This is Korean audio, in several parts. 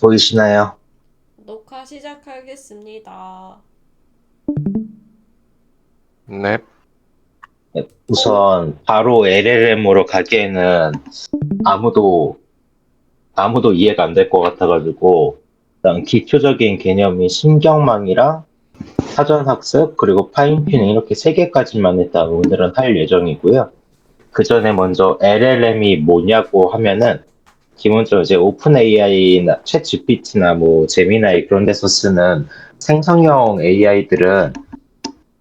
보이시나요? 녹화 시작하겠습니다. 네. 네, 우선 바로 LLM으로 가기에는 아무도 아무도 이해가 안 될 것 같아가지고 일단 기초적인 개념이 신경망이랑 사전학습 그리고 파인튜닝 이렇게 세 개까지만 일단 오늘은 할 예정이고요. 그 전에 먼저 LLM이 뭐냐고 하면은 기본적으로 이제 오픈 AI나 챗 GPT나 뭐 제미나이 그런 데서 쓰는 생성형 AI들은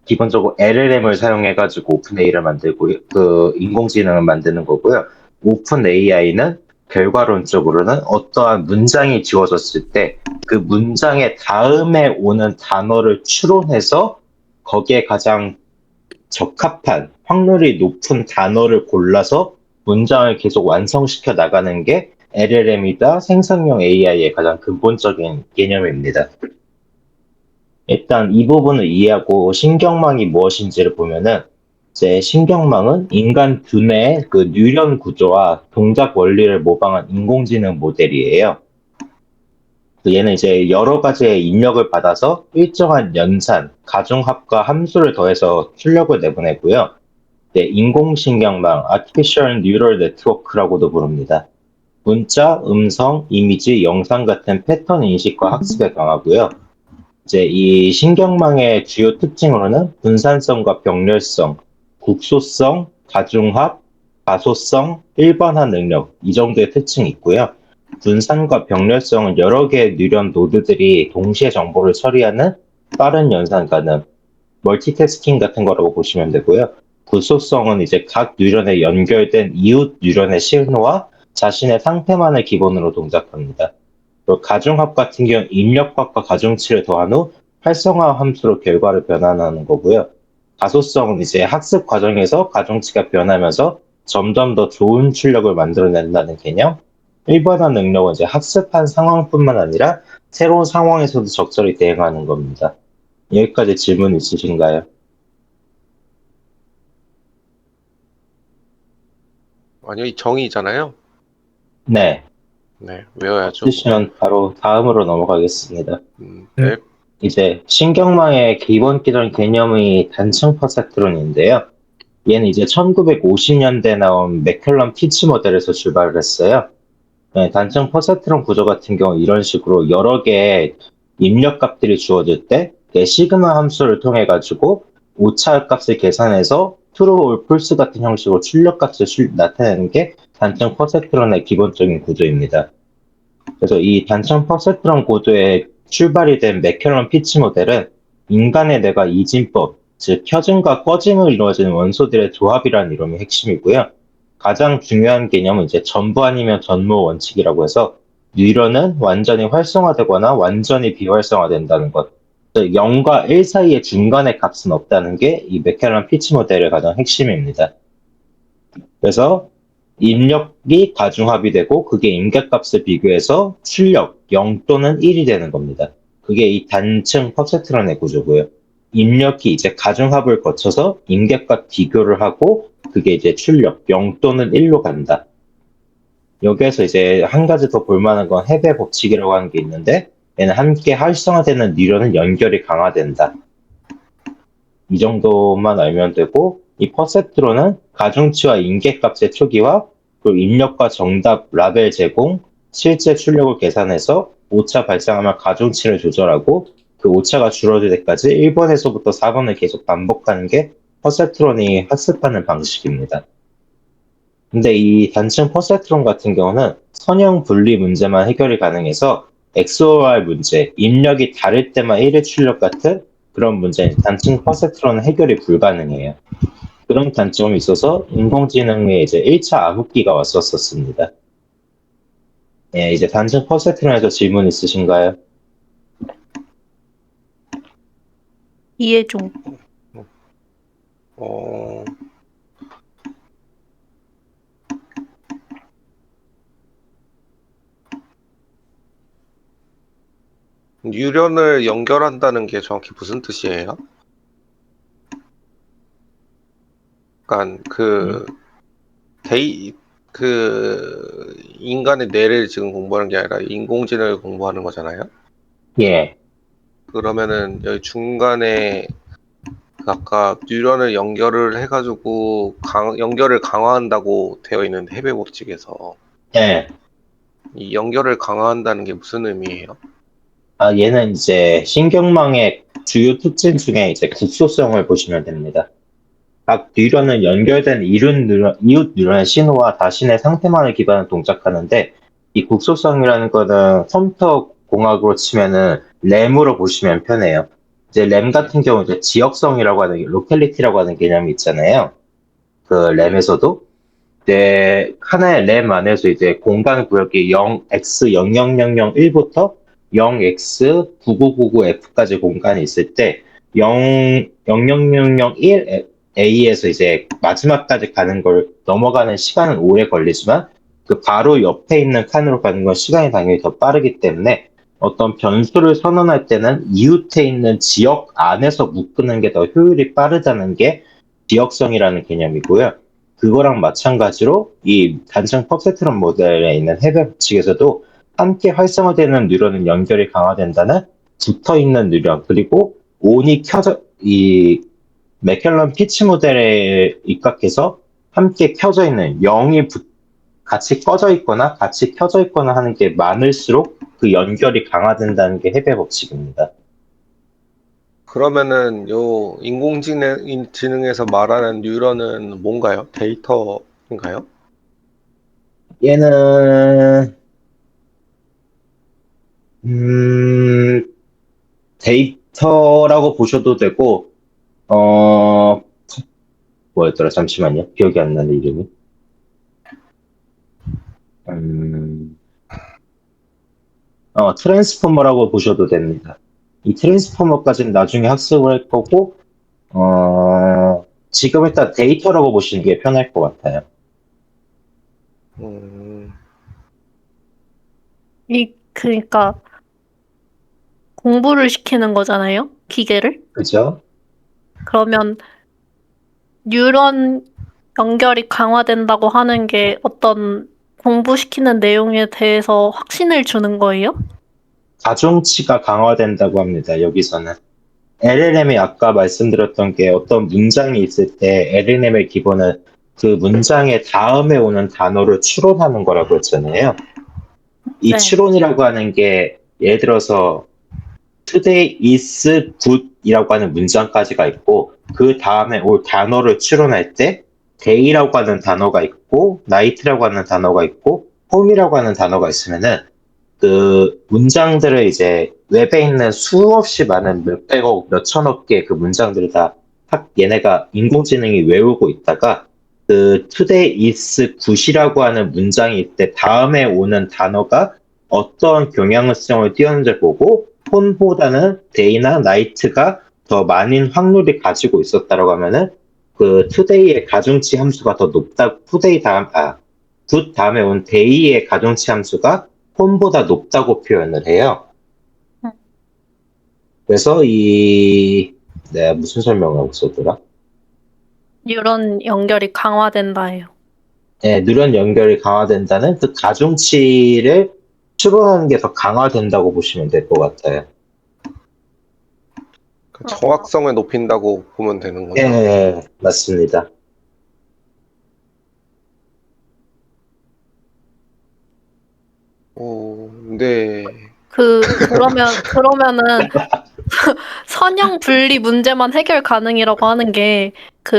기본적으로 LLM을 사용해가지고 오픈 AI를 만들고 그 인공지능을 만드는 거고요. 오픈 AI는 결과론적으로는 어떠한 문장이 지어졌을 때 그 문장의 다음에 오는 단어를 추론해서 거기에 가장 적합한 확률이 높은 단어를 골라서 문장을 계속 완성시켜 나가는 게 LLM이다 생성형 AI의 가장 근본적인 개념입니다. 일단 이 부분을 이해하고 신경망이 무엇인지를 보면은 이제 신경망은 인간 두뇌의 그 뉴런 구조와 동작 원리를 모방한 인공지능 모델이에요. 얘는 이제 여러 가지의 입력을 받아서 일정한 연산, 가중합과 함수를 더해서 출력을 내보내고요. 네, 인공신경망, Artificial Neural Network라고도 부릅니다. 문자, 음성, 이미지, 영상 같은 패턴 인식과 학습에 강하고요. 이제 이 신경망의 주요 특징으로는 분산성과 병렬성, 국소성, 가중합, 가소성, 일반화 능력 이 정도의 특징이 있고요. 분산과 병렬성은 여러 개의 뉴런 노드들이 동시에 정보를 처리하는 빠른 연산 가능, 멀티태스킹 같은 거라고 보시면 되고요. 구소성은 이제 각 뉴런에 연결된 이웃 뉴런의 신호와 자신의 상태만을 기본으로 동작합니다. 또 가중합 같은 경우 입력값과 가중치를 더한 후 활성화 함수로 결과를 변환하는 거고요. 가소성은 이제 학습 과정에서 가중치가 변하면서 점점 더 좋은 출력을 만들어낸다는 개념. 일반화 능력은 이제 학습한 상황뿐만 아니라 새로운 상황에서도 적절히 대응하는 겁니다. 여기까지 질문 있으신가요? 아니요, 이 정의잖아요. 네. 네, 외워야죠. 없으시면 바로 다음으로 넘어가겠습니다. 네. 이제 신경망의 기본 기존 개념이 단층 퍼셉트론인데요. 얘는 이제 1950년대 나온 맥켈런 피치 모델에서 출발을 했어요. 네, 단층 퍼셉트론 구조 같은 경우 이런 식으로 여러 개의 입력 값들이 주어질 때 시그마 함수를 통해 가지고 오차 값을 계산해서 true or false 같은 형식으로 출력 값을 나타내는 게 단층 퍼셉트론의 기본적인 구조입니다. 그래서 이 단층 퍼셉트론 구조의 출발이 된 맥켈런 피치 모델은 인간의 뇌가 이진법, 즉 켜짐과 꺼짐으로 이루어지는 원소들의 조합이라는 이론이 핵심이고요. 가장 중요한 개념은 이제 전부 아니면 전무 원칙이라고 해서 뉴런은 완전히 활성화되거나 완전히 비활성화된다는 것. 0과 1 사이의 중간의 값은 없다는 게 이 맥켈런 피치 모델의 가장 핵심입니다. 그래서 입력이 가중합이 되고 그게 임계값을 비교해서 출력 0 또는 1이 되는 겁니다. 그게 이 단층 퍼셉트론의 구조고요. 입력이 이제 가중합을 거쳐서 임계값 비교를 하고 그게 이제 출력 0 또는 1로 간다. 여기에서 이제 한 가지 더 볼만한 건 헤베 법칙이라고 하는 게 있는데 얘는 함께 활성화되는 뉴런은 연결이 강화된다. 이 정도만 알면 되고 이 퍼셉트론은 가중치와 임계값의 초기화 그리고 입력과 정답 라벨 제공 실제 출력을 계산해서 오차 발생하면 가중치를 조절하고 그 오차가 줄어들 때까지 1번에서부터 4번을 계속 반복하는 게 퍼셉트론이 학습하는 방식입니다. 근데 이 단층 퍼셉트론 같은 경우는 선형 분리 문제만 해결이 가능해서 XOR 문제, 입력이 다를 때만 1의 출력 같은 그런 문제, 단층 퍼셉트론은 해결이 불가능해요. 그런 단점이 있어서 인공지능에 이제 1차 암흑기가 왔었습니다. 예, 이제 단층 퍼셉트론에서 질문 있으신가요? 이해 좀. 어, 뉴런을 연결한다는 게 정확히 무슨 뜻이에요? 그러니까 그 그 인간의 뇌를 지금 공부하는 게 아니라 인공지능을 공부하는 거잖아요. 예, 그러면은 여기 중간에 그 아까 뉴런을 연결을 해가지고 연결을 강화한다고 되어 있는데 해외 법칙에서 예. 이 연결을 강화한다는 게 무슨 의미예요? 아, 얘는 이제 신경망의 주요 특징 중에 이제 국소성을 보시면 됩니다. 각 뉴런은 연결된 이웃 뉴런의 신호와 자신의 상태만을 기반으로 동작하는데, 이 국소성이라는 거는 컴퓨터 공학으로 치면은 램으로 보시면 편해요. 이제 램 같은 경우 이제 지역성이라고 하는, 로컬리티라고 하는 개념이 있잖아요. 그 램에서도. 이제 하나의 램 안에서 이제 공간 구역이 0x0001부터 0x9999f까지 공간이 있을 때 00001A에서 이제 마지막까지 가는 걸 넘어가는 시간은 오래 걸리지만 그 바로 옆에 있는 칸으로 가는 건 시간이 당연히 더 빠르기 때문에 어떤 변수를 선언할 때는 이웃에 있는 지역 안에서 묶는 게 더 효율이 빠르다는 게 지역성이라는 개념이고요. 그거랑 마찬가지로 이 단층 퍼셉트론 모델에 있는 해배 법칙에서도 함께 활성화되는 뉴런은 연결이 강화된다는 붙어 있는 뉴런 그리고 온이 켜져 이 맥켈런 피치 모델에 입각해서 함께 켜져 있는 0이 같이 꺼져 있거나 같이 켜져 있거나 하는 게 많을수록 그 연결이 강화된다는 게 해배 법칙입니다. 그러면은 요 인공지능에서 말하는 뉴런은 뭔가요? 데이터인가요? 얘는 데이터라고 보셔도 되고 뭐였더라? 잠시만요. 기억이 안 나는 이름이. 음, 트랜스포머라고 보셔도 됩니다. 이 트랜스포머까지는 나중에 학습을 할 거고, 지금 일단 데이터라고 보시는 게 편할 것 같아요. 음, 그러니까 공부를 시키는 거잖아요? 기계를? 그죠? 그러면 뉴런 연결이 강화된다고 하는 게 어떤 공부시키는 내용에 대해서 확신을 주는 거예요? 가중치가 강화된다고 합니다. 여기서는. LLM이 아까 말씀드렸던 게 어떤 문장이 있을 때 LLM의 기본은 그 문장의 다음에 오는 단어를 추론하는 거라고 했잖아요. 이 네. 추론이라고 하는 게 예를 들어서 today is good이라고 하는 문장까지가 있고 그 다음에 올 단어를 추론할 때 day라고 하는 단어가 있고 night라고 하는 단어가 있고 home이라고 하는 단어가 있으면은 그 문장들을 이제 웹에 있는 수없이 많은 몇백억, 몇천억 개의 그 문장들을 다 얘네가 인공지능이 외우고 있다가 그 today is good이라고 하는 문장이 있을 때 다음에 오는 단어가 어떤 경향성을 띄었는지 보고 폰보다는 day나 night가 더 많은 확률이 가지고 있었다라고 하면은 그 today의 가중치 함수가 더 높다, good 다음에 온 day의 가중치 함수가 폰보다 높다고 표현을 해요. 그래서 내가 무슨 설명을 하고 있었더라? 뉴런 연결이 강화된다예요. 네, 뉴런 연결이 강화된다는 그 가중치를 추론하는 게 더 강화된다고 보시면 될 것 같아요. 그 정확성을 높인다고 보면 되는구나. 네, 맞습니다. 오, 네. 그러면은 선형 분리 문제만 해결 가능이라고 하는 게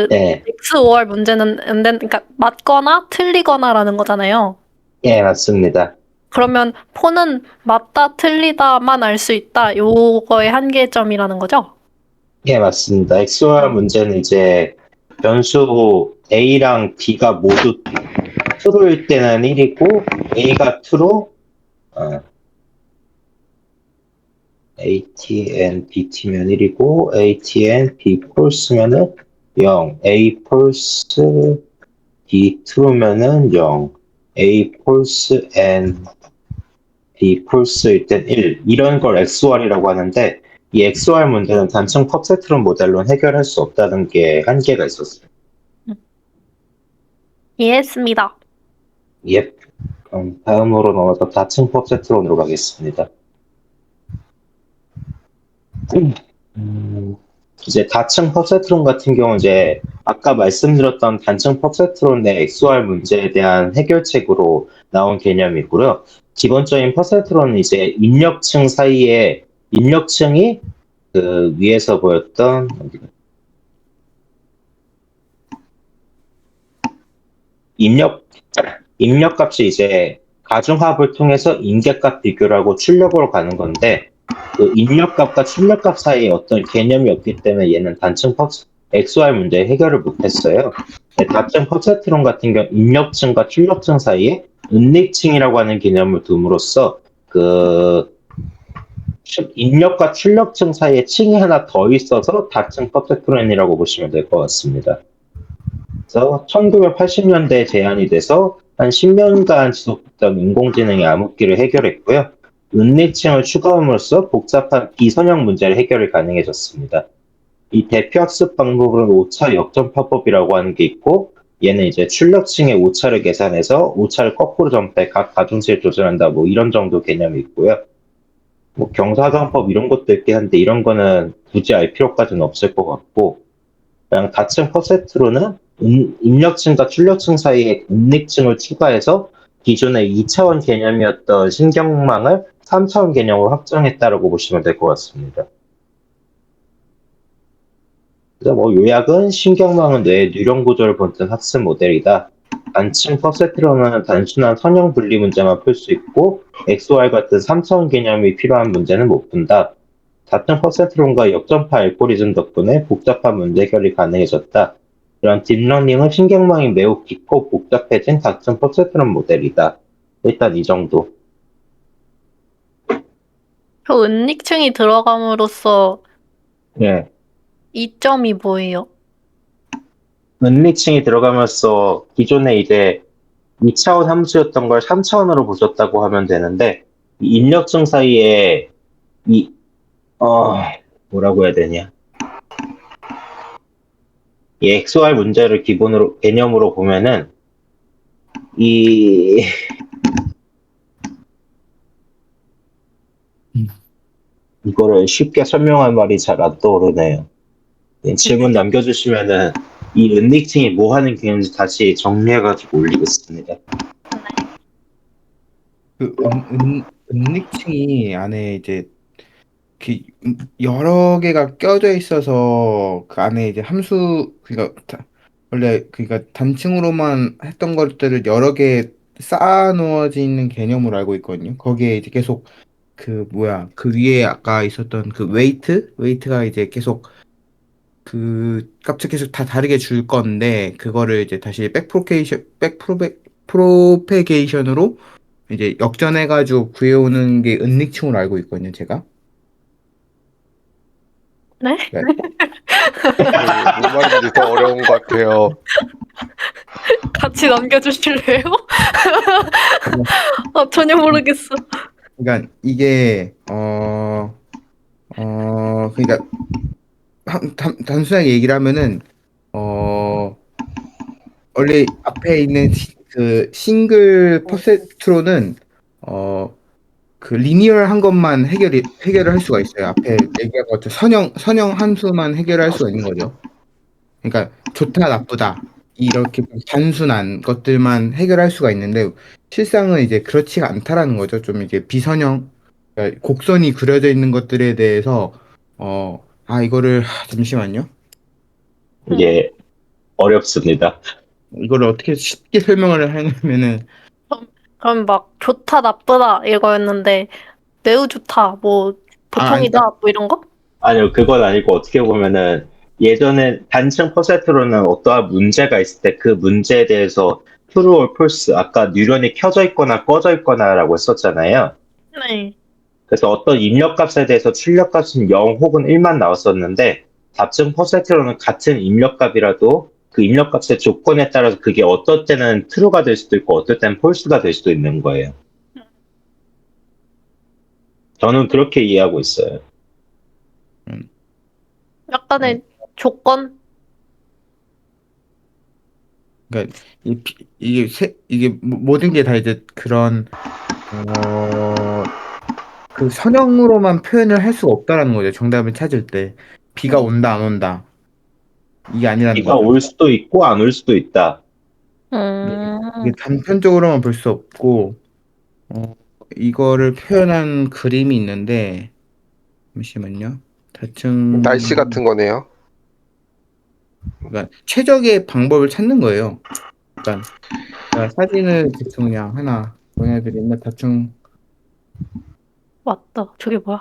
네, XOR 문제는 그러니까 맞거나 틀리거나라는 거잖아요. 예, 맞습니다. 그러면 폰은 맞다 틀리다만 알 수 있다. 요거의 한계점이라는 거죠? 예, 맞습니다. XOR 문제는 이제 변수 A랑 B가 모두 true일 때는 1이고 A가 true, ATN BT면 1이고 ATN B false면은 0, A false B true면은 0, A false and B false일 땐 1. 이런 걸 XOR이라고 하는데 이 XOR 문제는 단층 퍼셉트론 모델로 해결할 수 없다는 게 한계가 있었어요. 이해했습니다. 예. 그럼 다음으로 넘어서 다층 퍼센트론으로 가겠습니다. 음, 이제 다층 퍼센트론 같은 경우는 이제 아까 말씀드렸던 단층 퍼센트론의 XOR 문제에 대한 해결책으로 나온 개념이고요. 기본적인 퍼센트론은 이제 입력층 사이에 입력층이 그 위에서 보였던 입력 입력값이 이제 가중합을 통해서 인계값 비교를 하고 출력으로 가는 건데 그 입력값과 출력값 사이에 어떤 개념이 없기 때문에 얘는 단층 XOR 문제 해결을 못했어요. 네, 다층 퍼센트론 같은 경우 입력층과 출력층 사이에 은닉층이라고 하는 개념을 둠으로써 그 입력과 출력층 사이에 층이 하나 더 있어서 다층 퍼센트론이라고 보시면 될 것 같습니다. 그래서 1980년대에 제안이 돼서 한 10년간 지속했던 인공지능의 암흑기를 해결했고요. 은닉층을 추가함으로써 복잡한 비선형 문제를 해결이 가능해졌습니다. 이 대표 학습 방법은 오차 역전파법이라고 하는 게 있고, 얘는 이제 출력층의 오차를 계산해서 오차를 거꾸로 전폐 각 가중치를 조절한다, 뭐 이런 정도 개념이 있고요. 뭐 경사정법 이런 것도 있긴 한데 이런 거는 굳이 알 필요까지는 없을 것 같고, 그냥 다층 퍼센트로는 입력층과 출력층 사이에 은닉층을 추가해서 기존의 2차원 개념이었던 신경망을 3차원 개념으로 확정했다라고 보시면 될 것 같습니다. 그래서 뭐 요약은 신경망은 뇌의 뉴런 구조를 본뜬 학습 모델이다. 단층 퍼센트로는 단순한 선형 분리 문제만 풀 수 있고 XOR 같은 3차원 개념이 필요한 문제는 못 푼다. 다층 퍼센트론과 역전파 알고리즘 덕분에 복잡한 문제 해결이 가능해졌다. 이런 딥러닝은 신경망이 매우 깊고 복잡해진 다층 퍼센트론 모델이다. 일단 이 정도. 그 은닉층이 들어감으로써 예. 이점이 뭐예요? 은리층이 들어가면서 기존에 이제 2차원 함수였던 걸 3차원으로 보셨다고 하면 되는데, 이 입력층 사이에 이, 어, 뭐라고 해야 되냐. 이 XOR 문제를 기본으로, 개념으로 보면은, 이, 이거를 쉽게 설명할 말이 잘 안 떠오르네요. 질문 남겨주시면은, 이 은닉층이 뭐 하는 개념인지 다시 정리해가지고 올리겠습니다. 그 은닉층이 안에 이제 여러 개가 껴져 있어서 그 안에 이제 함수 그러니까 원래 그러니까 단층으로만 했던 것들을 여러 개 쌓아 놓아져 있는 개념으로 알고 있거든요. 거기에 이제 계속 그 뭐야 그 위에 아까 있었던 그 웨이트가 이제 계속 그 값을 계속 다 다르게 줄 건데 그거를 이제 다시 프로페게이션으로 이제 역전해가지고 구해오는 게 은닉층으로 알고 있거든요, 제가. 네? 네. 뭔 말인지 더 어려운 것 같아요. 같이 남겨주실래요? 전혀 모르겠어. 그러니까 이게 그러니까 단순하게 얘기를 하면은 어 원래 앞에 있는 그 싱글 퍼센트로는 그 리니어한 것만 해결을 할 수가 있어요. 앞에 얘기한 것처럼 선형 함수만 해결할 수가 있는 거죠. 그러니까 좋다 나쁘다 이렇게 단순한 것들만 해결할 수가 있는데 실상은 이제 그렇지가 않다라는 거죠. 좀 이게 비선형 그러니까 곡선이 그려져 있는 것들에 대해서 이거를 잠시만요. 이게 어렵습니다. 이거를 어떻게 쉽게 설명을 하냐면은 그럼 막 좋다, 나쁘다 이거였는데 매우 좋다, 뭐 보통이다, 그러니까 뭐 이런 거? 아니요, 그건 아니고 어떻게 보면은 예전에 단층 퍼센트로는 어떠한 문제가 있을 때 그 문제에 대해서 true or false, 아까 뉴런이 켜져 있거나 꺼져 있거나라고 했었잖아요. 네. 그래서 어떤 입력값에 대해서 출력값은 0 혹은 1만 나왔었는데 답증 퍼센트로는 같은 입력값이라도 그 입력값의 조건에 따라서 그게 어떨 때는 true가 될 수도 있고 어떨 때는 false가 될 수도 있는 거예요. 저는 그렇게 이해하고 있어요. 약간의 조건? 그러니까 이게 모든 게 다 이제 그런 그 선형으로만 표현을 할 수가 없다라는 거죠. 정답을 찾을 때 비가 온다 안 온다 이게 아니라는 비가 거죠. 올 수도 있고 안 올 수도 있다. 네. 이게 단편적으로만 볼 수 없고 어, 이거를 표현한 그림이 있는데 잠시만요. 다층 날씨 같은 거네요. 그러니까 최적의 방법을 찾는 거예요. 그러니까 제가 사진을 대충 그냥 하나 보내드리면 대충 맞다. 저게 뭐야?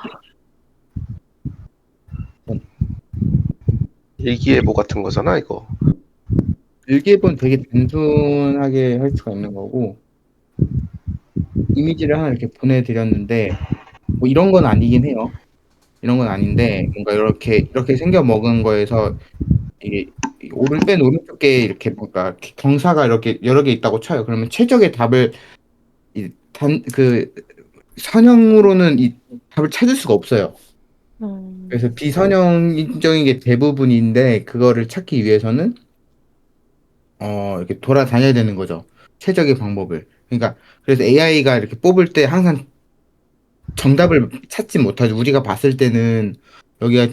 일기예보 같은 거잖아, 이거. 일기예보는 되게 단순하게 할 수가 있는 거고 이미지를 하나 이렇게 보내드렸는데 뭐 이런 건 아니긴 해요. 이런 건 아닌데 뭔가 이렇게 생겨 먹은 거에서 이게 맨 오른쪽에 이렇게 뭔가 이렇게 경사가 이렇게 여러 개 있다고 쳐요. 그러면 최적의 답을 그 선형으로는 이 답을 찾을 수가 없어요. 그래서 비선형적인 게 대부분인데 그거를 찾기 위해서는 이렇게 돌아다녀야 되는 거죠. 최적의 방법을. 그러니까 그래서 AI가 이렇게 뽑을 때 항상 정답을 찾지 못하죠. 우리가 봤을 때는 여기가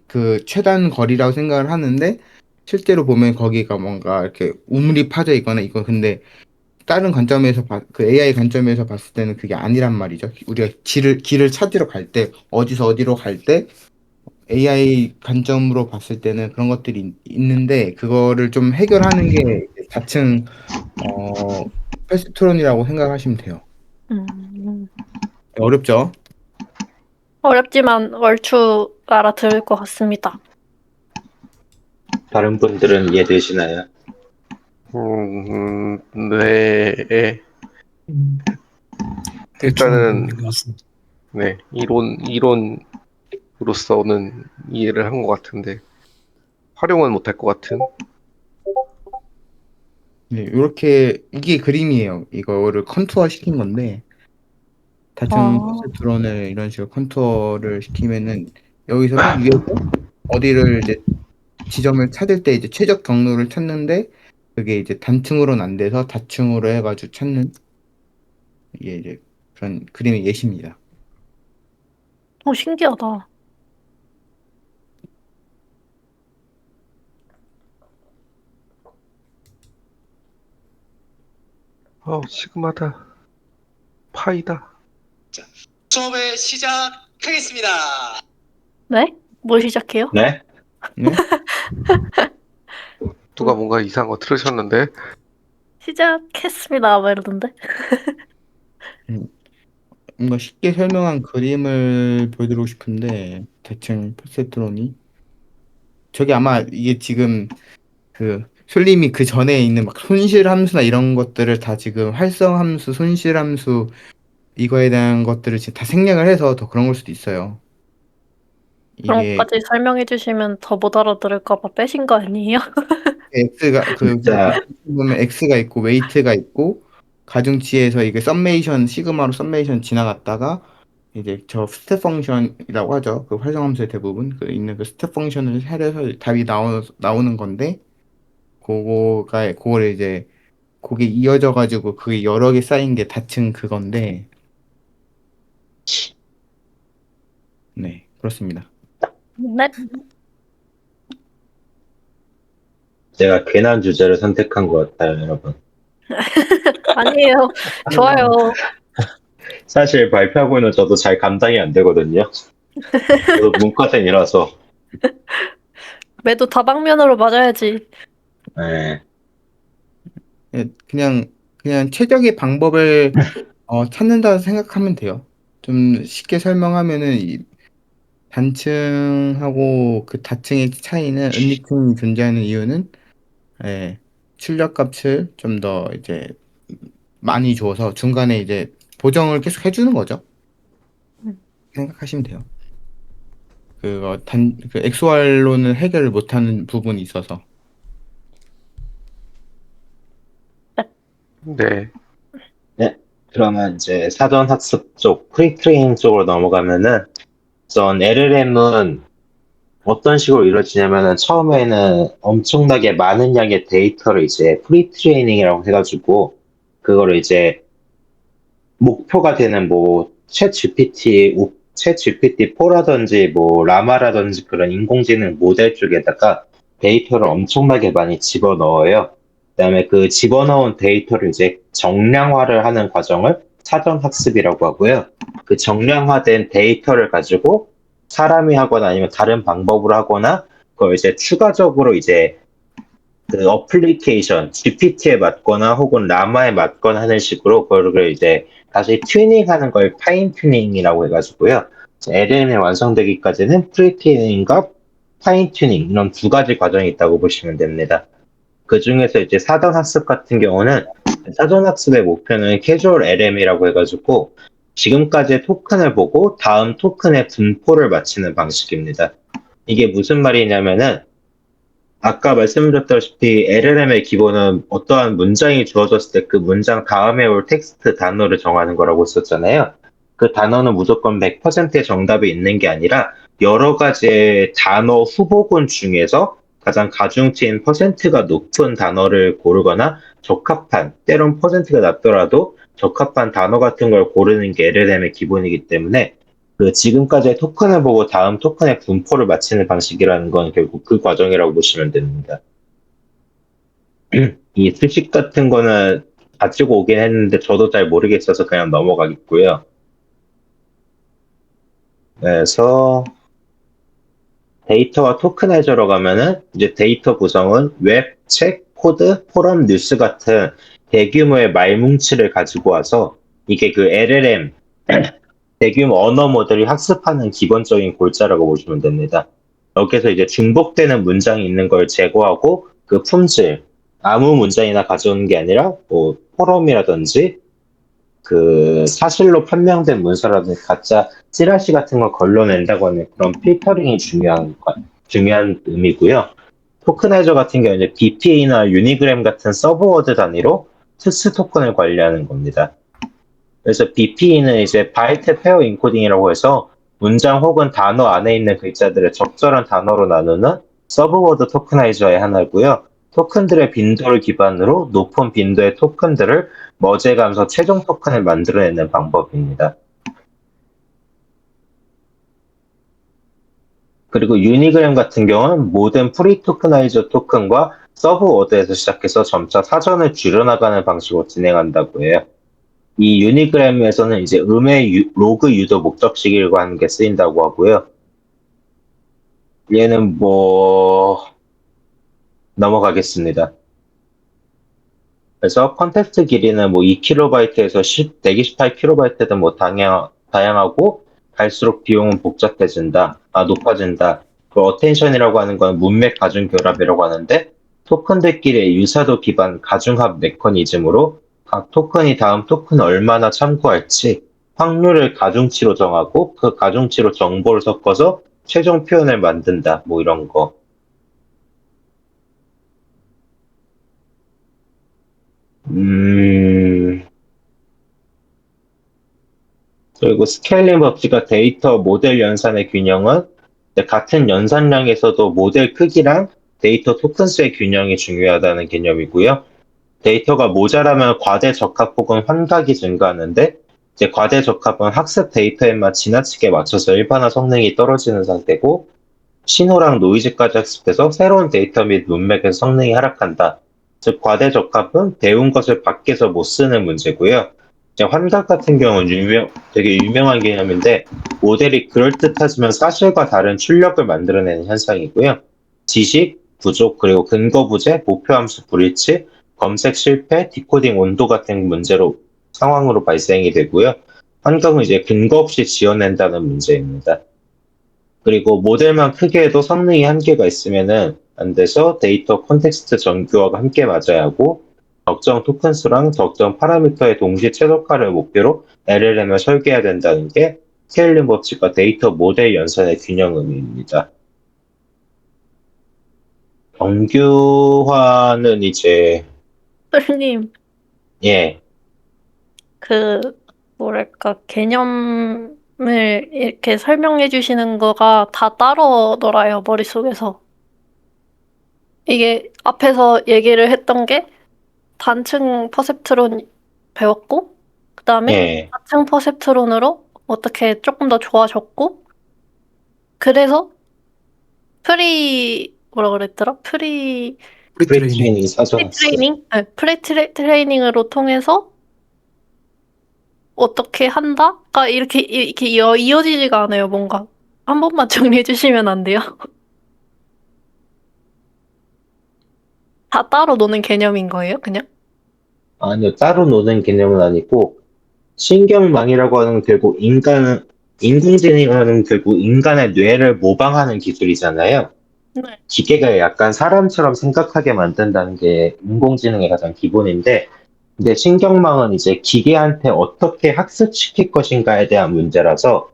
그 최단 거리라고 생각을 하는데 실제로 보면 거기가 뭔가 이렇게 우물이 파져 있거나 이거 근데 다른 그 AI 관점에서 봤을 때는 그게 아니란 말이죠. 우리가 길을 찾으러 갈 때 어디서 어디로 갈 때 AI 관점으로 봤을 때는 그런 것들이 있는데 그거를 좀 해결하는 게 다층 페스트론이라고 생각하시면 돼요. 음. 어렵죠? 어렵지만 얼추 알아들을 것 같습니다. 다른 분들은 이해되시나요? 네. 대충 일단은, 있는 것 같습니다. 네. 이론으로서는 이해를 한 것 같은데, 활용은 못할 것 같은. 네, 이게 그림이에요. 이거를 컨투어 시킨 건데 다층 아, 페스트론을 이런 식으로 컨투어를 시키면은 여기서 맨 위에서 어디를 이제 지점을 찾을 때 이제 최적 경로를 찾는데 그게 이제 단층으로는 안 돼서 다층으로 해가지고 찾는 이게 이제 그런 그림의 예시입니다. 신기하다. 시그마다. 파이다. 수업을 시작하겠습니다. 네? 뭘 시작해요? 네? 네? 누가 뭔가 이상한 거 들으셨는데, 시작했습니다. 막 이러던데. 음, 뭔가 쉽게 설명한 그림을 보여드리고 싶은데 다층 페스트론이 저게 아마 이게 지금 그 솔님이 그 전에 있는 막 손실 함수나 이런 것들을 다 지금 활성 함수, 손실 함수 이거에 대한 것들을 지금 다 생략을 해서 더 그런 걸 수도 있어요. 그런 이게 것까지 설명해 주시면 더 못 알아들을까 봐 빼신 거 아니에요? x가 진짜 보면 x가 있고 웨이트가 있고 가중치에서 이게 썸메이션 시그마로 썸메이션 지나갔다가 이제 저 스텝 펑션이라고 하죠. 그 활성함수의 대부분 그 있는 그 스텝 펑션을 해서 답이 나오는 건데 그거를 이제 그게 이어져 가지고 그게 여러 개 쌓인 게 다층 그건데 네 그렇습니다. 네. 제가 괜한 주제를 선택한 것 같아요, 여러분. 아니에요. 좋아요. 사실 발표하고는 저도 잘 감당이 안 되거든요. 저도 문과생이라서. 매도 다방면으로 맞아야지. 네. 예, 그냥 최적의 방법을 찾는다 생각하면 돼요. 좀 쉽게 설명하면은 이 단층하고 그 다층의 차이는 은닉층이 존재하는 이유는 예, 출력값을 좀 더 이제 많이 줘서 중간에 이제 보정을 계속 해주는 거죠. 음. 생각하시면 돼요. 그 XOR로는 해결을 못하는 부분이 있어서. 네. 네. 그러면 이제 사전 학습 쪽, 프리트레이닝 쪽으로 넘어가면은, 우선 LLM은 어떤 식으로 이루어지냐면은 처음에는 엄청나게 많은 양의 데이터를 이제 프리트레이닝이라고 해가지고 그거를 이제 목표가 되는 뭐 챗 GPT-4라든지 뭐 라마라든지 그런 인공지능 모델 쪽에다가 데이터를 엄청나게 많이 집어넣어요. 그다음에 그 집어넣은 데이터를 이제 정량화를 하는 과정을 사전 학습이라고 하고요. 그 정량화된 데이터를 가지고 사람이 하거나 아니면 다른 방법으로 하거나 그걸 이제 추가적으로 이제 그 어플리케이션 GPT에 맞거나 혹은 라마에 맞거나 하는 식으로 그걸 이제 다시 튜닝하는 걸 파인 튜닝이라고 해가지고요. LLM이 완성되기까지는 프리 튜닝과 파인 튜닝 이런 두 가지 과정이 있다고 보시면 됩니다. 그 중에서 이제 사전 학습 같은 경우는 사전 학습의 목표는 캐주얼 LM이라고 해가지고 지금까지의 토큰을 보고 다음 토큰의 분포를 맞추는 방식입니다. 이게 무슨 말이냐면은 아까 말씀드렸다시피 LLM의 기본은 어떠한 문장이 주어졌을 때 그 문장 다음에 올 텍스트 단어를 정하는 거라고 했었잖아요. 그 단어는 무조건 100%의 정답이 있는 게 아니라 여러 가지의 단어 후보군 중에서 가장 가중치인 퍼센트가 높은 단어를 고르거나 적합한, 때론 퍼센트가 낮더라도 적합한 단어 같은 걸 고르는 게 LLM의 기본이기 때문에 그 지금까지의 토큰을 보고 다음 토큰의 분포를 맞추는 방식이라는 건 결국 그 과정이라고 보시면 됩니다. 이 수식 같은 거는 가지고 오긴 했는데 저도 잘 모르겠어서 그냥 넘어가겠고요. 그래서 데이터와 토큰화이저로 가면은 이제 데이터 구성은 웹, 책, 코드, 포럼, 뉴스 같은 대규모의 말뭉치를 가지고 와서 이게 그 LLM 대규모 언어 모델이 학습하는 기본적인 골자라고 보시면 됩니다. 여기서 이제 중복되는 문장이 있는 걸 제거하고 그 품질, 아무 문장이나 가져오는 게 아니라 뭐 포럼이라든지 그 사실로 판명된 문서라든지 가짜 찌라시 같은 걸 걸러낸다고 하는 그런 필터링이 중요한 의미고요. 토크나이저 같은 경우는 BPA나 유니그램 같은 서브워드 단위로 특수 토큰을 관리하는 겁니다. 그래서 BP는 이제 바이트 페어 인코딩이라고 해서 문장 혹은 단어 안에 있는 글자들을 적절한 단어로 나누는 서브워드 토크나이저의 하나고요. 토큰들의 빈도를 기반으로 높은 빈도의 토큰들을 머제감서 최종 토큰을 만들어내는 방법입니다. 그리고 유니그램 같은 경우는 모든 프리 토크나이저 토큰과 서브워드에서 시작해서 점차 사전을 줄여나가는 방식으로 진행한다고 해요. 이 유니그램에서는 이제 로그 유도 목적식이라고 하는 게 쓰인다고 하고요. 얘는 뭐 넘어가겠습니다. 그래서 컨텍스트 길이는 뭐 2kb에서 128kb든 뭐 다양하고 갈수록 비용은 높아진다. 그 어텐션이라고 하는 건 문맥 가중 결합이라고 하는데 토큰들끼리의 유사도 기반 가중합 메커니즘으로 각 토큰이 다음 토큰을 얼마나 참고할지 확률을 가중치로 정하고 그 가중치로 정보를 섞어서 최종 표현을 만든다. 뭐 이런 거. 그리고 스케일링 법칙과 데이터 모델 연산의 균형은 같은 연산량에서도 모델 크기랑 데이터 토큰 수의 균형이 중요하다는 개념이고요. 데이터가 모자라면 과대 적합 혹은 환각이 증가하는데 이제 과대 적합은 학습 데이터에만 지나치게 맞춰서 일반화 성능이 떨어지는 상태고 신호랑 노이즈까지 학습돼서 새로운 데이터 및 문맥에서 성능이 하락한다. 즉 과대 적합은 배운 것을 밖에서 못 쓰는 문제고요. 이제 환각 같은 경우는 되게 유명한 개념인데 모델이 그럴듯하지만 사실과 다른 출력을 만들어내는 현상이고요. 지식 부족 그리고 근거 부재, 목표 함수 불일치, 검색 실패, 디코딩 온도 같은 상황으로 발생이 되고요. 환각은 이제 근거 없이 지어낸다는 문제입니다. 그리고 모델만 크게 해도 성능이 한계가 있으면은 안 돼서 데이터 콘텍스트 정교화가 함께 맞아야 하고 적정 토큰 수랑 적정 파라미터의 동시 최적화를 목표로 LLM을 설계해야 된다는 게 스케일링 법칙과 데이터 모델 연산의 균형 의미입니다. 정교화는 이제 솔님, 예, 그, 뭐랄까, 개념 이렇게 설명해 주시는 거가 다 따로 놀아요, 머릿속에서. 이게 앞에서 얘기를 했던 게 단층 퍼셉트론 배웠고, 그 다음에 예, 다층 퍼셉트론으로 어떻게 조금 더 좋아졌고, 그래서 뭐라 그랬더라? 프리트레이닝 사전 학습. 프리트레이닝? 네, 프리트레이닝으로 통해서 어떻게 한다?가 이렇게 이어지지가 않아요, 뭔가. 한 번만 정리해 주시면 안 돼요? 다 따로 노는 개념인 거예요, 그냥? 아니요, 따로 노는 개념은 아니고, 신경망이라고 하는 건 결국 인공지능이라는 결국 인간의 뇌를 모방하는 기술이잖아요. 네. 기계가 약간 사람처럼 생각하게 만든다는 게 인공지능의 가장 기본인데, 근데 신경망은 이제 기계한테 어떻게 학습시킬 것인가에 대한 문제라서,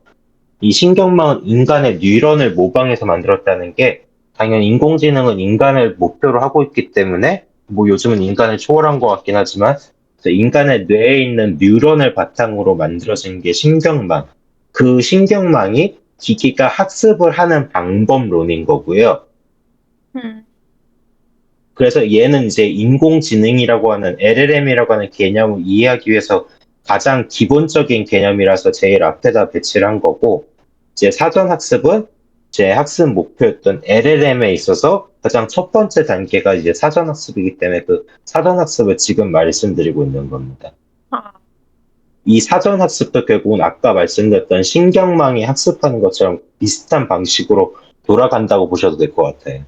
이 신경망은 인간의 뉴런을 모방해서 만들었다는 게, 당연히 인공지능은 인간을 목표로 하고 있기 때문에, 뭐 요즘은 인간을 초월한 것 같긴 하지만, 그래서 인간의 뇌에 있는 뉴런을 바탕으로 만들어진 게 신경망. 그 신경망이 기기가 학습을 하는 방법론인 거고요. 음. 그래서 얘는 이제 인공지능이라고 하는 LLM이라고 하는 개념을 이해하기 위해서 가장 기본적인 개념이라서 제일 앞에다 배치를 한 거고, 이제 사전학습은 제 학습 목표였던 LLM에 있어서 가장 첫 번째 단계가 이제 사전학습이기 때문에 그 사전학습을 지금 말씀드리고 있는 겁니다. 아, 이 사전학습도 결국은 아까 말씀드렸던 신경망이 학습하는 것처럼 비슷한 방식으로 돌아간다고 보셔도 될 것 같아요.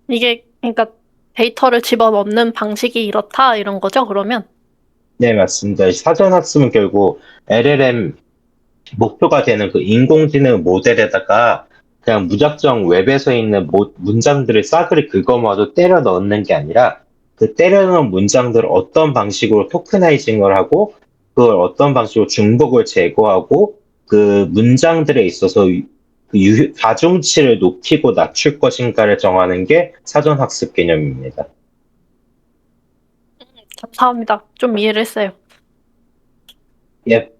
이게, 그러니까 데이터를 집어넣는 방식이 이렇다, 이런 거죠, 그러면? 네, 맞습니다. 사전학습은 결국 LLM 목표가 되는 그 인공지능 모델에다가 그냥 무작정 웹에서 있는 문장들을 싸그리 긁어모아도 때려 넣는 게 아니라 그 때려 넣은 문장들을 어떤 방식으로 토크나이징을 하고 그걸 어떤 방식으로 중복을 제거하고 그 문장들에 있어서 가중치를 높이고 낮출 것인가를 정하는 게 사전학습 개념입니다. 감사합니다. 좀 이해를 했어요. 예.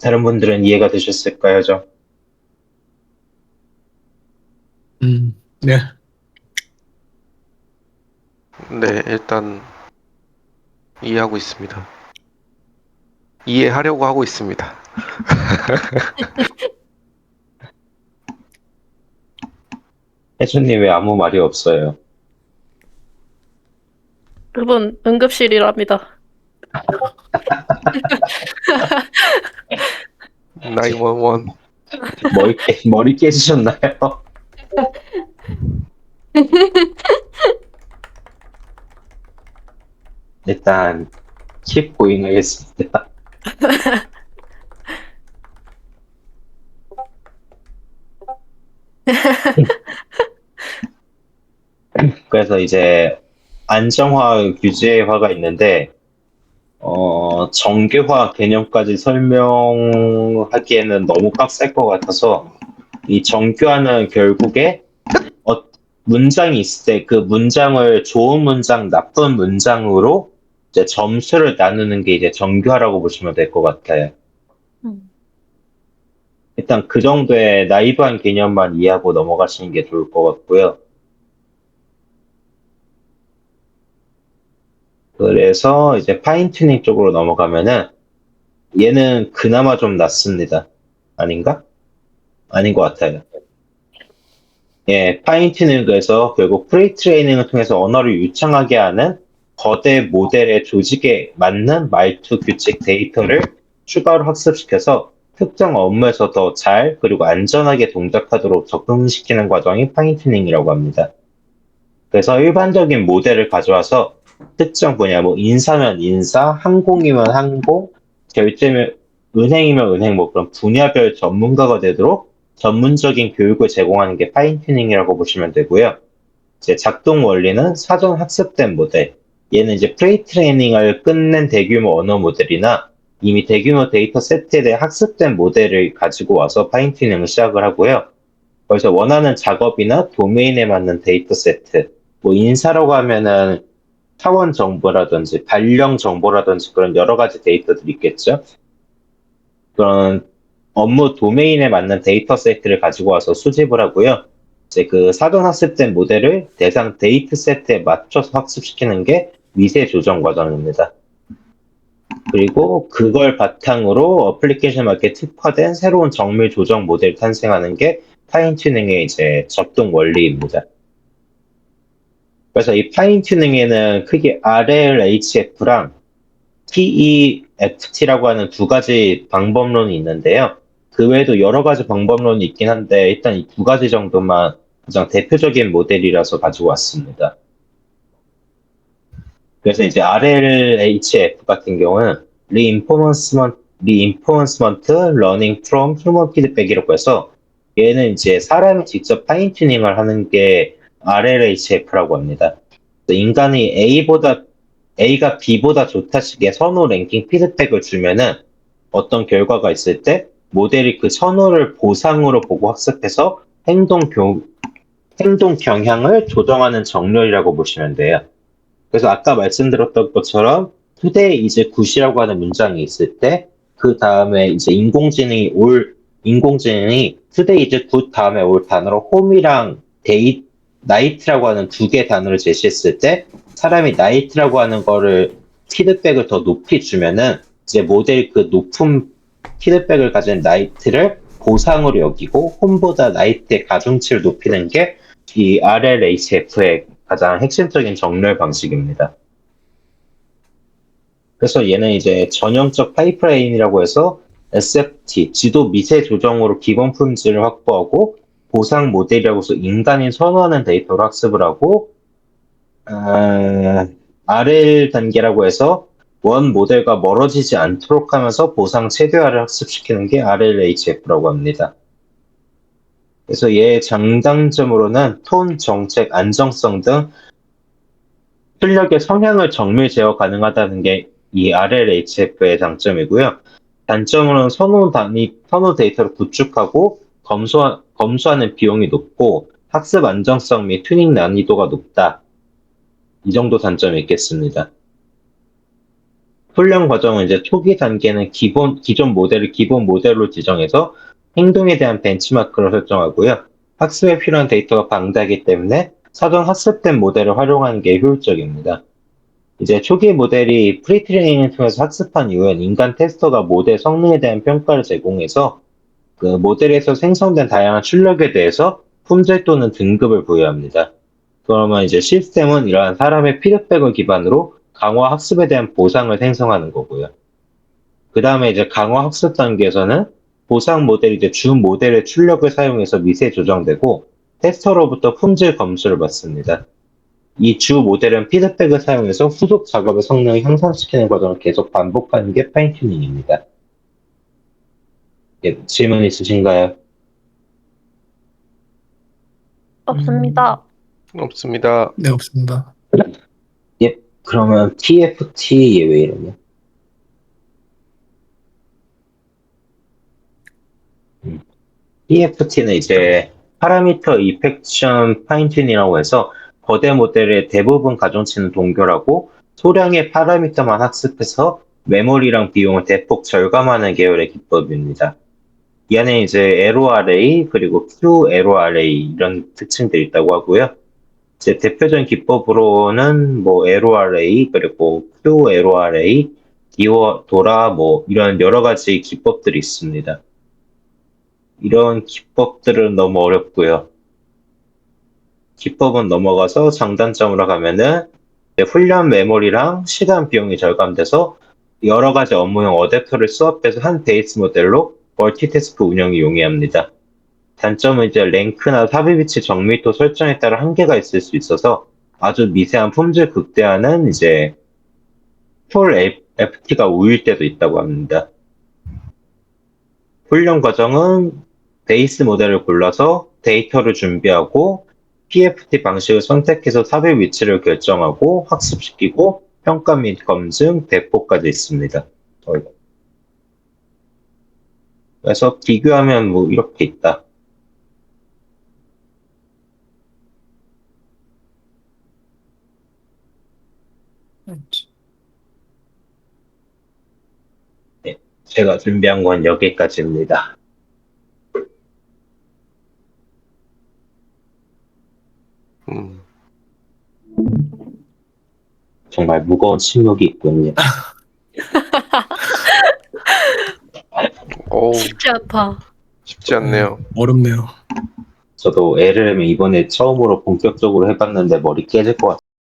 다른 분들은 이해가 되셨을까요, 저? 네. 네, 일단 이해하고 있습니다. 이해하려고 하고 있습니다. 혜수님 왜 아무 말이 없어요? 그분 응급실이랍니다. 911. 머리 깨지셨나요? 일단 킵 고잉 하겠습니다. 그래서 이제 안정화, 규제화가 있는데 정교화 개념까지 설명하기에는 너무 빡셀 것 같아서 이 정교화는 결국에 문장이 있을 때 그 문장을 좋은 문장, 나쁜 문장으로 이제 점수를 나누는 게 이제 정교화라고 보시면 될 것 같아요. 일단 그 정도의 나이브한 개념만 이해하고 넘어가시는 게 좋을 것 같고요. 그래서 이제 파인튜닝 쪽으로 넘어가면은 얘는 그나마 좀 낫습니다. 아닌가? 아닌 것 같아요. 예, 파인튜닝에서 결국 프리트레이닝을 통해서 언어를 유창하게 하는 거대 모델의 조직에 맞는 말투 규칙 데이터를 추가로 학습시켜서 특정 업무에서 더 잘 그리고 안전하게 동작하도록 적응시키는 과정이 파인튜닝이라고 합니다. 그래서 일반적인 모델을 가져와서 특정 분야, 뭐 인사면 인사, 항공이면 항공, 결제면 은행이면 은행, 뭐 그런 분야별 전문가가 되도록 전문적인 교육을 제공하는 게 파인튜닝이라고 보시면 되고요. 이제 작동 원리는 사전 학습된 모델. 얘는 이제 프리트레이닝을 끝낸 대규모 언어 모델이나 이미 대규모 데이터 세트에 대해 학습된 모델을 가지고 와서 파인튜닝을 시작을 하고요. 그래서 원하는 작업이나 도메인에 맞는 데이터 세트, 뭐 인사라고 하면은 차원 정보라든지 발령 정보라든지 그런 여러 가지 데이터들이 있겠죠. 그런 업무 도메인에 맞는 데이터 세트를 가지고 와서 수집을 하고요. 이제 그 사전 학습된 모델을 대상 데이터 세트에 맞춰서 학습시키는 게 미세 조정 과정입니다. 그리고 그걸 바탕으로 어플리케이션 맞게 특화된 새로운 정밀 조정 모델을 탄생하는 게 파인 튜닝의 이제 작동 원리입니다. 그래서 이 파인 튜닝에는 크게 RLHF랑 TEFT라고 하는 두 가지 방법론이 있는데요. 그 외에도 여러 가지 방법론이 있긴 한데 일단 이 두 가지 정도만 가장 대표적인 모델이라서 가지고 왔습니다. 그래서 이제 RLHF 같은 경우는 Reinforcement Learning from Human Feedback이라고 해서 얘는 이제 사람이 직접 파인 튜닝을 하는 게 RLHF라고 합니다. 인간이 A가 B보다 좋다 식의 선호 랭킹 피드백을 주면은 어떤 결과가 있을 때 모델이 그 선호를 보상으로 보고 학습해서 행동 경향을 조정하는 정렬이라고 보시면 돼요. 그래서 아까 말씀드렸던 것처럼 today is good이라고 하는 문장이 있을 때 그 다음에 이제 인공지능이 today is good 다음에 올 단어로 home이랑 night라고 하는 두 개 단어를 제시했을 때 사람이 night라고 하는 거를 피드백을 더 높이 주면은 이제 모델이 그 높은 피드백을 가진 night를 보상으로 여기고 home보다 night의 가중치를 높이는 게 이 RLHF의 가장 핵심적인 정렬 방식입니다. 그래서 얘는 이제 전형적 파이프라인이라고 해서 SFT, 지도 미세 조정으로 기본 품질을 확보하고 보상 모델이라고 해서 인간이 선호하는 데이터로 학습을 하고 RL 단계라고 해서 원 모델과 멀어지지 않도록 하면서 보상 최대화를 학습시키는 게 RLHF라고 합니다. 그래서 얘의 장단점으로는 톤, 정책, 안정성 등 출력의 성향을 정밀 제어 가능하다는 게 이 RLHF의 장점이고요. 단점으로는 선호 데이터를 구축하고 검수하는 비용이 높고 학습 안정성 및 튜닝 난이도가 높다. 이 정도 단점이 있겠습니다. 훈련 과정은 이제 초기 단계는 기존 모델을 기본 모델로 지정해서 행동에 대한 벤치마크를 설정하고요. 학습에 필요한 데이터가 방대하기 때문에 사전 학습된 모델을 활용하는 게 효율적입니다. 이제 초기 모델이 프리트레이닝을 통해서 학습한 이후엔 인간 테스터가 모델 성능에 대한 평가를 제공해서 그 모델에서 생성된 다양한 출력에 대해서 품질 또는 등급을 부여합니다. 그러면 이제 시스템은 이러한 사람의 피드백을 기반으로 강화 학습에 대한 보상을 생성하는 거고요. 그 다음에 이제 강화 학습 단계에서는 보상 모델이 이제 주 모델의 출력을 사용해서 미세 조정되고 테스터로부터 품질 검수를 받습니다. 이 주 모델은 피드백을 사용해서 후속 작업의 성능을 향상시키는 과정을 계속 반복하는 게 파인튜닝입니다. 예, 질문 있으신가요? 없습니다. 없습니다. 네, 없습니다. 예, 그러면 TFT 예외 이름이요? TFT는 이제 파라미터 이펙션 파인튜닝이라고 해서 거대 모델의 대부분 가중치는 동결하고 소량의 파라미터만 학습해서 메모리랑 비용을 대폭 절감하는 계열의 기법입니다. 이 안에 이제 LORA 그리고 QLORA 이런 특징들이 있다고 하고요. 이제 대표적인 기법으로는 뭐 LORA 그리고 QLORA, 도라 뭐 이런 여러 가지 기법들이 있습니다. 이런 기법들은 너무 어렵고요. 기법은 넘어가서 장단점으로 가면은 훈련 메모리랑 시간 비용이 절감돼서 여러 가지 업무용 어댑터를 수업해서 한 베이스 모델로 멀티태스크 운영이 용이합니다. 단점은 이제 랭크나 삽입 위치 정밀도 설정에 따라 한계가 있을 수 있어서 아주 미세한 품질 극대화는 이제 풀 FT가 우일 때도 있다고 합니다. 훈련 과정은 베이스 모델을 골라서 데이터를 준비하고 PFT 방식을 선택해서 삽입 위치를 결정하고 학습시키고 평가 및 검증, 배포까지 있습니다. 그래서 비교하면 뭐 이렇게 있다. 제가 준비한 건 여기까지입니다. 음. 정말 무거운 침묵이 있군요. 어우, 쉽지 않다. 쉽지 않네요. 어렵네요. 저도 LLM 이번에 처음으로 본격적으로 해봤는데 머리 깨질 것 같아요.